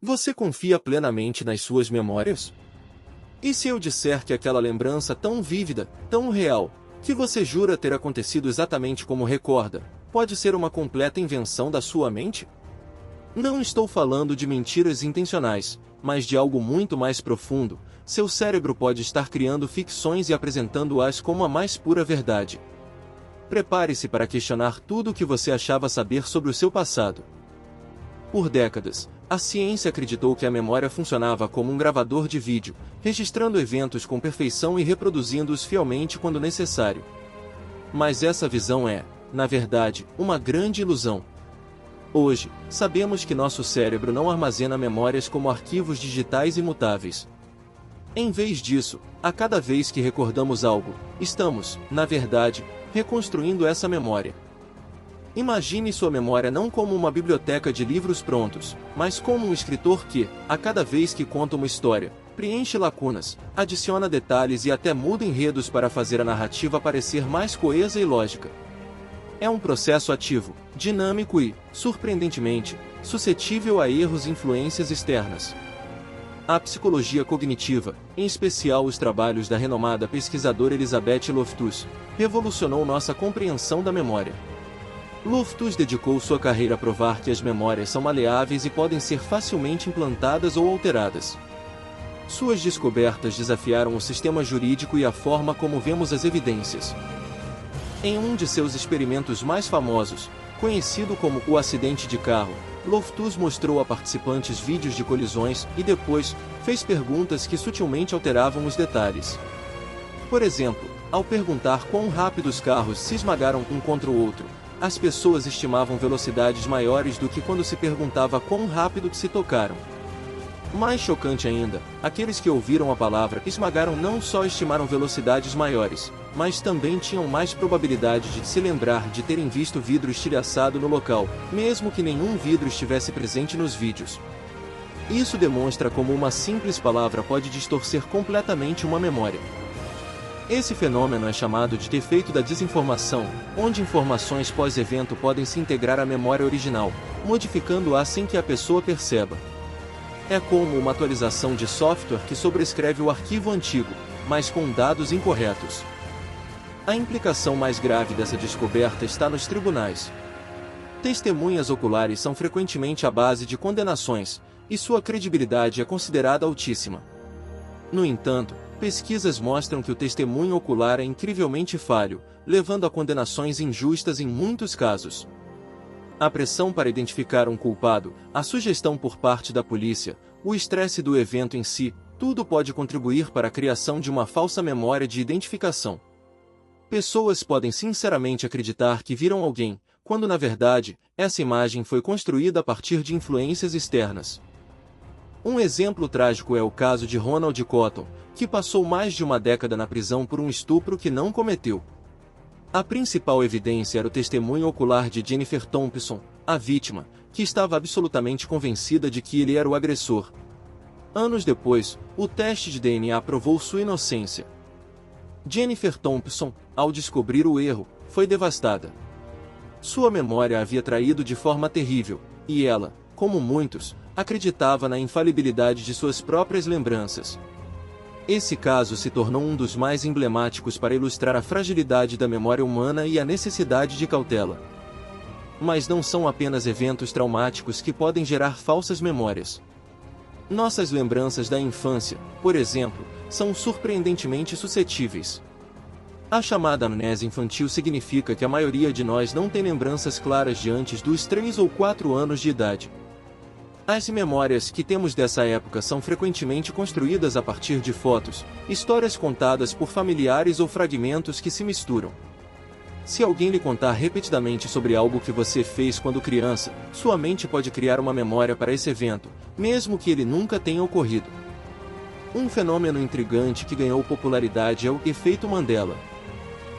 Você confia plenamente nas suas memórias? E se eu disser que aquela lembrança tão vívida, tão real, que você jura ter acontecido exatamente como recorda, pode ser uma completa invenção da sua mente? Não estou falando de mentiras intencionais, mas de algo muito mais profundo. Seu cérebro pode estar criando ficções e apresentando-as como a mais pura verdade. Prepare-se para questionar tudo o que você achava saber sobre o seu passado. Por décadas, a ciência acreditou que a memória funcionava como um gravador de vídeo, registrando eventos com perfeição e reproduzindo-os fielmente quando necessário. Mas essa visão é, na verdade, uma grande ilusão. Hoje, sabemos que nosso cérebro não armazena memórias como arquivos digitais imutáveis. Em vez disso, a cada vez que recordamos algo, estamos, na verdade, reconstruindo essa memória. Imagine sua memória não como uma biblioteca de livros prontos, mas como um escritor que, a cada vez que conta uma história, preenche lacunas, adiciona detalhes e até muda enredos para fazer a narrativa parecer mais coesa e lógica. É um processo ativo, dinâmico e, surpreendentemente, suscetível a erros e influências externas. A psicologia cognitiva, em especial os trabalhos da renomada pesquisadora Elizabeth Loftus, revolucionou nossa compreensão da memória. Loftus dedicou sua carreira a provar que as memórias são maleáveis e podem ser facilmente implantadas ou alteradas. Suas descobertas desafiaram o sistema jurídico e a forma como vemos as evidências. Em um de seus experimentos mais famosos, conhecido como o acidente de carro, Loftus mostrou a participantes vídeos de colisões e depois fez perguntas que sutilmente alteravam os detalhes. Por exemplo, ao perguntar quão rápido os carros se esmagaram um contra o outro, as pessoas estimavam velocidades maiores do que quando se perguntava quão rápido se tocaram. Mais chocante ainda, aqueles que ouviram a palavra esmagaram não só estimaram velocidades maiores, mas também tinham mais probabilidade de se lembrar de terem visto vidro estilhaçado no local, mesmo que nenhum vidro estivesse presente nos vídeos. Isso demonstra como uma simples palavra pode distorcer completamente uma memória. Esse fenômeno é chamado de efeito da desinformação, onde informações pós-evento podem se integrar à memória original, modificando-a sem que a pessoa perceba. É como uma atualização de software que sobrescreve o arquivo antigo, mas com dados incorretos. A implicação mais grave dessa descoberta está nos tribunais. Testemunhas oculares são frequentemente a base de condenações, e sua credibilidade é considerada altíssima. No entanto, pesquisas mostram que o testemunho ocular é incrivelmente falho, levando a condenações injustas em muitos casos. A pressão para identificar um culpado, a sugestão por parte da polícia, o estresse do evento em si, tudo pode contribuir para a criação de uma falsa memória de identificação. Pessoas podem sinceramente acreditar que viram alguém, quando na verdade, essa imagem foi construída a partir de influências externas. Um exemplo trágico é o caso de Ronald Cotton, que passou mais de uma década na prisão por um estupro que não cometeu. A principal evidência era o testemunho ocular de Jennifer Thompson, a vítima, que estava absolutamente convencida de que ele era o agressor. Anos depois, o teste de DNA provou sua inocência. Jennifer Thompson, ao descobrir o erro, foi devastada. Sua memória a havia traído de forma terrível, e ela, como muitos, acreditava na infalibilidade de suas próprias lembranças. Esse caso se tornou um dos mais emblemáticos para ilustrar a fragilidade da memória humana e a necessidade de cautela. Mas não são apenas eventos traumáticos que podem gerar falsas memórias. Nossas lembranças da infância, por exemplo, são surpreendentemente suscetíveis. A chamada amnésia infantil significa que a maioria de nós não tem lembranças claras de antes dos 3 ou 4 anos de idade. As memórias que temos dessa época são frequentemente construídas a partir de fotos, histórias contadas por familiares ou fragmentos que se misturam. Se alguém lhe contar repetidamente sobre algo que você fez quando criança, sua mente pode criar uma memória para esse evento, mesmo que ele nunca tenha ocorrido. Um fenômeno intrigante que ganhou popularidade é o efeito Mandela.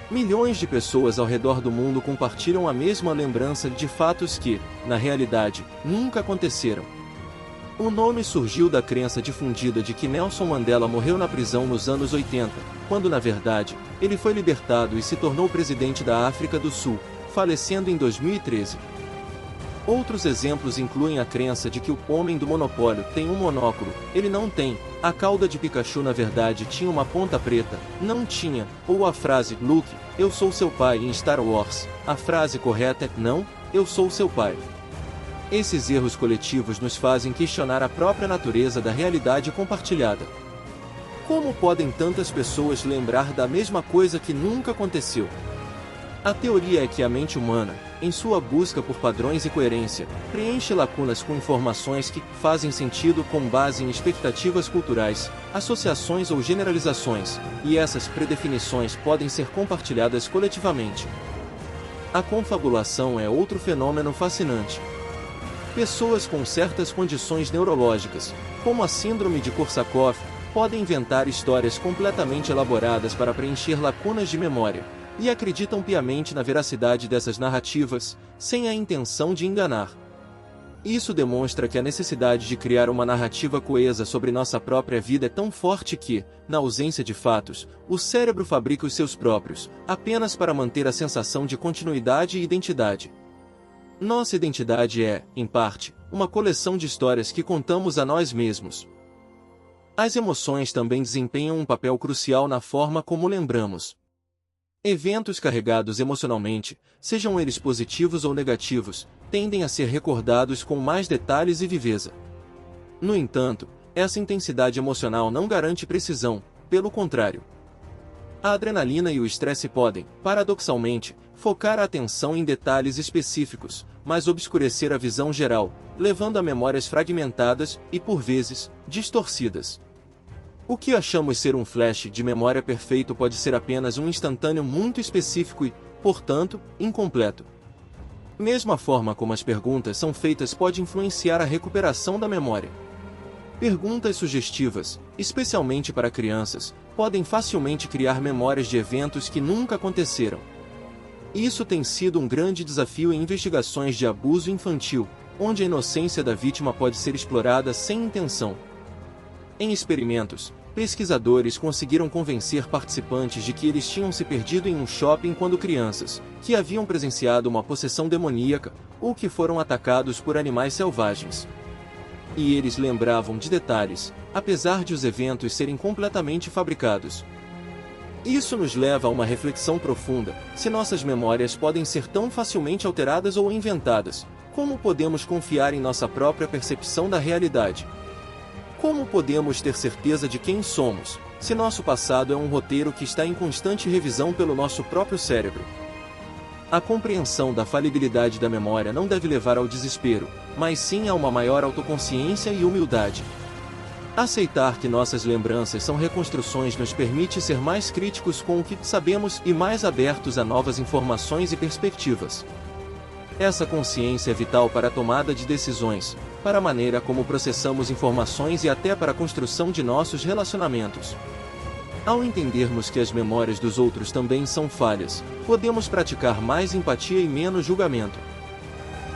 Milhões de pessoas ao redor do mundo compartilham a mesma lembrança de fatos que, na realidade, nunca aconteceram. O nome surgiu da crença difundida de que Nelson Mandela morreu na prisão nos anos 80, quando na verdade, ele foi libertado e se tornou presidente da África do Sul, falecendo em 2013. Outros exemplos incluem a crença de que o homem do monopólio tem um monóculo, ele não tem, a cauda de Pikachu na verdade tinha uma ponta preta, não tinha, ou a frase, Luke, eu sou seu pai em Star Wars, a frase correta é, não, eu sou seu pai. Esses erros coletivos nos fazem questionar a própria natureza da realidade compartilhada. Como podem tantas pessoas lembrar da mesma coisa que nunca aconteceu? A teoria é que a mente humana, em sua busca por padrões e coerência, preenche lacunas com informações que fazem sentido com base em expectativas culturais, associações ou generalizações, e essas predefinições podem ser compartilhadas coletivamente. A confabulação é outro fenômeno fascinante. Pessoas com certas condições neurológicas, como a síndrome de Korsakoff, podem inventar histórias completamente elaboradas para preencher lacunas de memória, e acreditam piamente na veracidade dessas narrativas, sem a intenção de enganar. Isso demonstra que a necessidade de criar uma narrativa coesa sobre nossa própria vida é tão forte que, na ausência de fatos, o cérebro fabrica os seus próprios, apenas para manter a sensação de continuidade e identidade. Nossa identidade é, em parte, uma coleção de histórias que contamos a nós mesmos. As emoções também desempenham um papel crucial na forma como lembramos. Eventos carregados emocionalmente, sejam eles positivos ou negativos, tendem a ser recordados com mais detalhes e viveza. No entanto, essa intensidade emocional não garante precisão, pelo contrário. A adrenalina e o estresse podem, paradoxalmente, focar a atenção em detalhes específicos, mas obscurecer a visão geral, levando a memórias fragmentadas e, por vezes, distorcidas. O que achamos ser um flash de memória perfeito pode ser apenas um instantâneo muito específico e, portanto, incompleto. Mesmo a forma como as perguntas são feitas pode influenciar a recuperação da memória. Perguntas sugestivas, especialmente para crianças, podem facilmente criar memórias de eventos que nunca aconteceram. Isso tem sido um grande desafio em investigações de abuso infantil, onde a inocência da vítima pode ser explorada sem intenção. Em experimentos, pesquisadores conseguiram convencer participantes de que eles tinham se perdido em um shopping quando crianças, que haviam presenciado uma possessão demoníaca, ou que foram atacados por animais selvagens. E eles lembravam de detalhes, apesar de os eventos serem completamente fabricados. Isso nos leva a uma reflexão profunda: se nossas memórias podem ser tão facilmente alteradas ou inventadas, como podemos confiar em nossa própria percepção da realidade? Como podemos ter certeza de quem somos, se nosso passado é um roteiro que está em constante revisão pelo nosso próprio cérebro? A compreensão da falibilidade da memória não deve levar ao desespero, mas sim a uma maior autoconsciência e humildade. Aceitar que nossas lembranças são reconstruções nos permite ser mais críticos com o que sabemos e mais abertos a novas informações e perspectivas. Essa consciência é vital para a tomada de decisões, para a maneira como processamos informações e até para a construção de nossos relacionamentos. Ao entendermos que as memórias dos outros também são falhas, podemos praticar mais empatia e menos julgamento.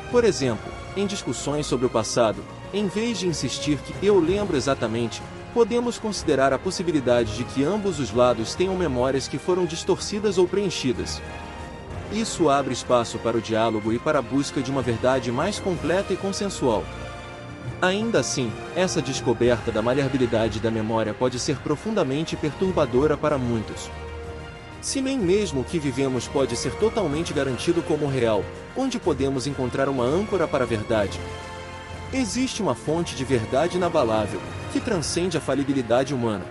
Por exemplo, em discussões sobre o passado, em vez de insistir que eu lembro exatamente, podemos considerar a possibilidade de que ambos os lados tenham memórias que foram distorcidas ou preenchidas. Isso abre espaço para o diálogo e para a busca de uma verdade mais completa e consensual. Ainda assim, essa descoberta da maleabilidade da memória pode ser profundamente perturbadora para muitos. Se nem mesmo o que vivemos pode ser totalmente garantido como real, onde podemos encontrar uma âncora para a verdade? Existe uma fonte de verdade inabalável, que transcende a falibilidade humana.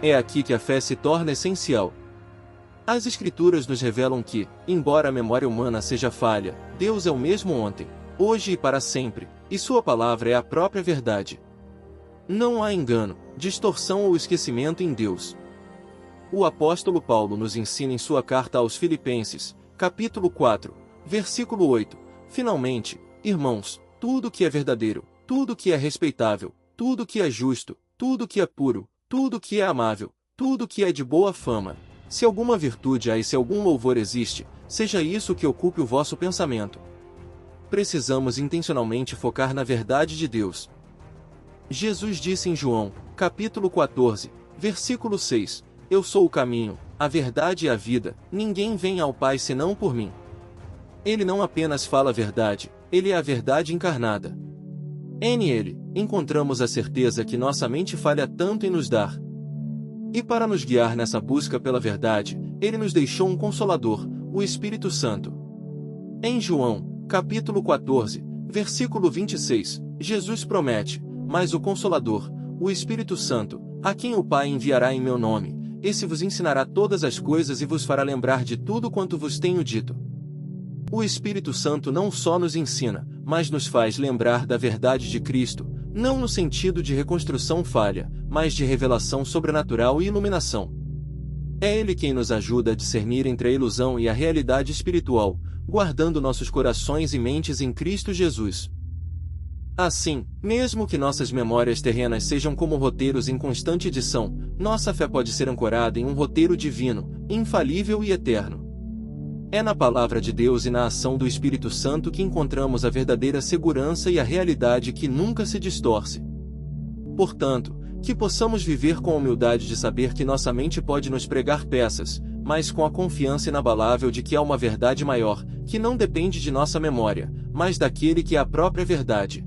É aqui que a fé se torna essencial. As Escrituras nos revelam que, embora a memória humana seja falha, Deus é o mesmo ontem, hoje e para sempre, e sua palavra é a própria verdade. Não há engano, distorção ou esquecimento em Deus. O apóstolo Paulo nos ensina em sua carta aos Filipenses, capítulo 4, versículo 8, finalmente, irmãos, tudo que é verdadeiro, tudo que é respeitável, tudo que é justo, tudo que é puro, tudo que é amável, tudo que é de boa fama, se alguma virtude há e se algum louvor existe, seja isso que ocupe o vosso pensamento. Precisamos intencionalmente focar na verdade de Deus. Jesus disse em João, capítulo 14, versículo 6, eu sou o caminho, a verdade e a vida, ninguém vem ao Pai senão por mim. Ele não apenas fala a verdade, ele é a verdade encarnada. Nele, encontramos a certeza que nossa mente falha tanto em nos dar. E para nos guiar nessa busca pela verdade, ele nos deixou um Consolador, o Espírito Santo. Em João, capítulo 14, versículo 26, Jesus promete: "Mas o Consolador, o Espírito Santo, a quem o Pai enviará em meu nome, esse vos ensinará todas as coisas e vos fará lembrar de tudo quanto vos tenho dito." O Espírito Santo não só nos ensina, mas nos faz lembrar da verdade de Cristo, não no sentido de reconstrução falha, mas de revelação sobrenatural e iluminação. É Ele quem nos ajuda a discernir entre a ilusão e a realidade espiritual, guardando nossos corações e mentes em Cristo Jesus. Assim, mesmo que nossas memórias terrenas sejam como roteiros em constante edição, nossa fé pode ser ancorada em um roteiro divino, infalível e eterno. É na palavra de Deus e na ação do Espírito Santo que encontramos a verdadeira segurança e a realidade que nunca se distorce. Portanto, que possamos viver com a humildade de saber que nossa mente pode nos pregar peças, mas com a confiança inabalável de que há uma verdade maior, que não depende de nossa memória, mas daquele que é a própria verdade.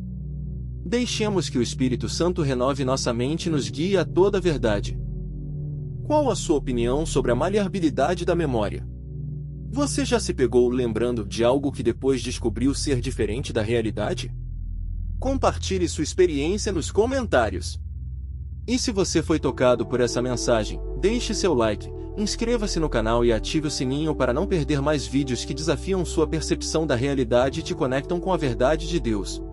Deixemos que o Espírito Santo renove nossa mente e nos guie a toda a verdade. Qual a sua opinião sobre a maleabilidade da memória? Você já se pegou lembrando de algo que depois descobriu ser diferente da realidade? Compartilhe sua experiência nos comentários. E se você foi tocado por essa mensagem, deixe seu like, inscreva-se no canal e ative o sininho para não perder mais vídeos que desafiam sua percepção da realidade e te conectam com a verdade de Deus.